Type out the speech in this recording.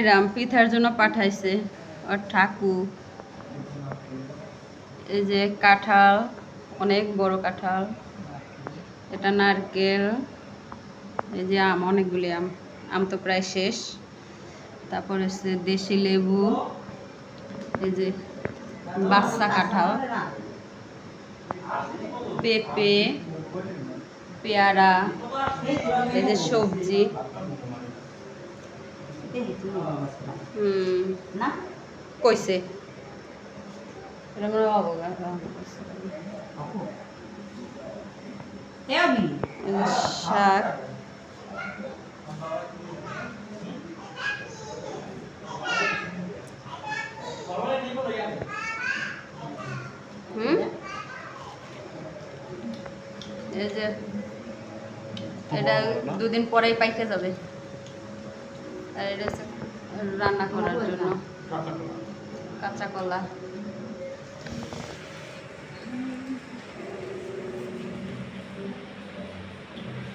রাম পিঠার জন্য পাঠাইছে আর ঠাকু। এই যে কাঁঠাল, অনেক বড় কাঁঠাল, এটা নারকেল, এই যে আম, অনেকগুলি আম, আম তো প্রায় শেষ। তারপর হচ্ছে দেশি লেবু, এই যে বাচ্চা কাঁঠাল, পেঁপে, পেয়ারা, এই যে সবজি, কইছে শাক, এই যে এটা দুদিন পরেই পাইকে যাবে। আর এটা হচ্ছে রান্না করার জন্য কাঁচা কলা।